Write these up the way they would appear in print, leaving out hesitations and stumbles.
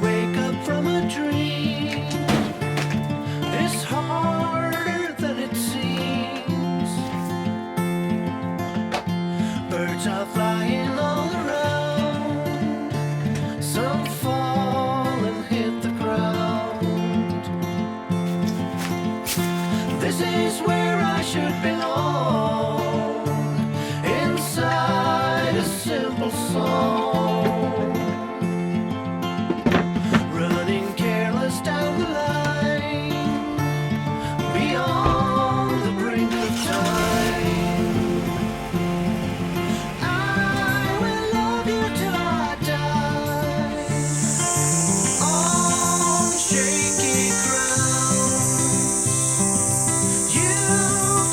wake up from a dream is harder than it seems. Birds are flying all around, some fall and hit the ground. This is where I should belong, inside a simple song, running careless down the line, beyond the brink of time. I will love you till I die, on shaky ground. You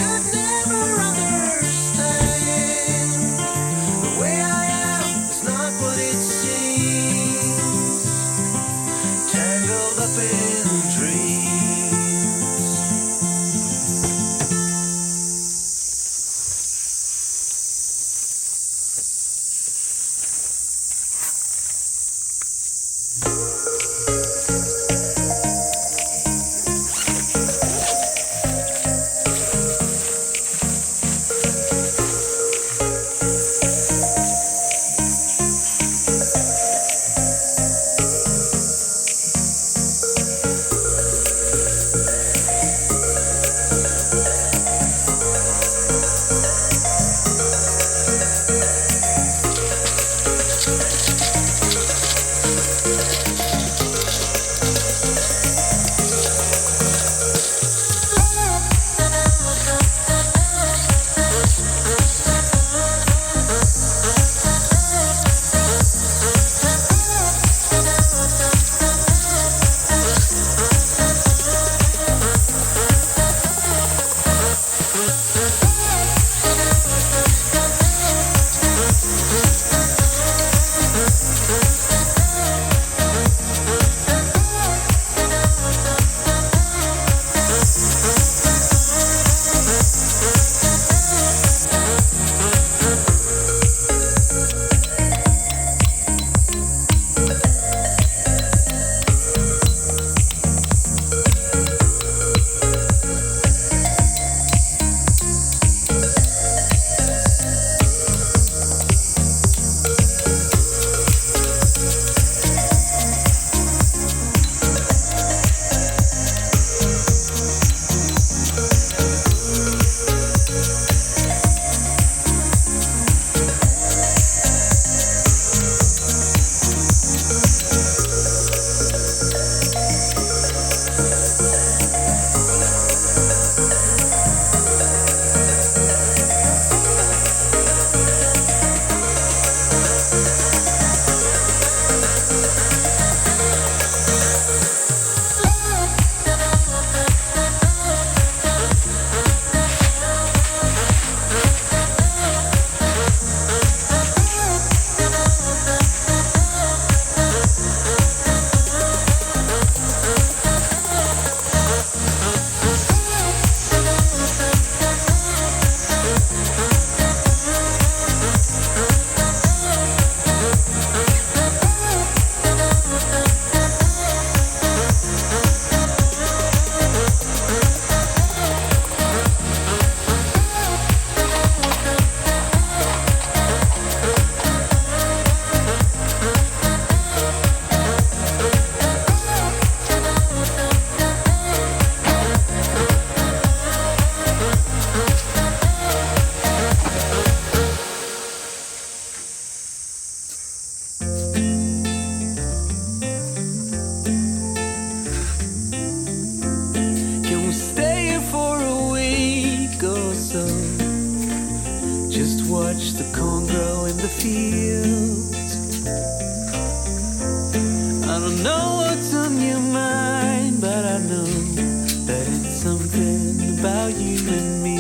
could never understand. The way I am is not what it seems. Tangled up in dreams. watch the corn grow in the fields. I don't know what's on your mind, but I know that it's something about you and me.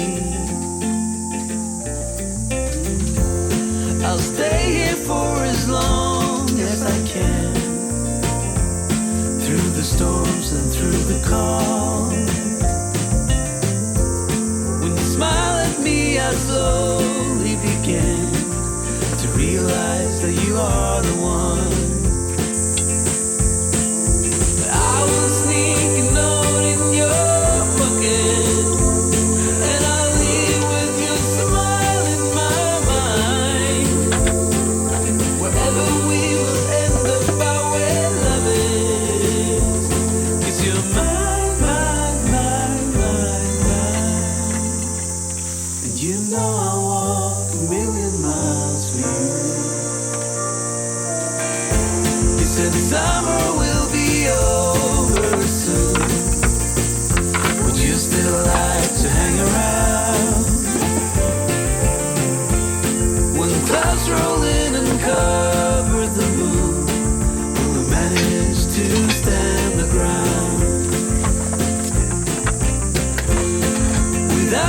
I'll stay here for as long as I can, through the storms and through the calm. When you smile at me, I slowly begin to realize that you are the one.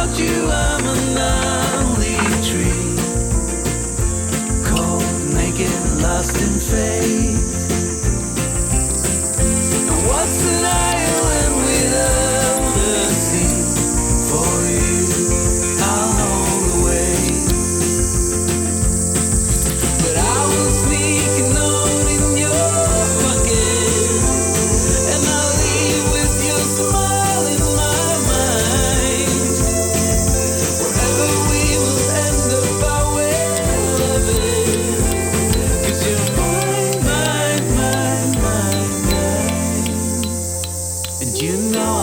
Without you, I'm a lonely tree, cold, naked, lost in faith. And what's an island without the sea? For you, I'll hold away. But I will sneak a note in your pocket, and I'll leave with your smile in my mind. Wherever we will end up, I will love it. 'Cause you're mine, mine, mine, mine, mine. And you know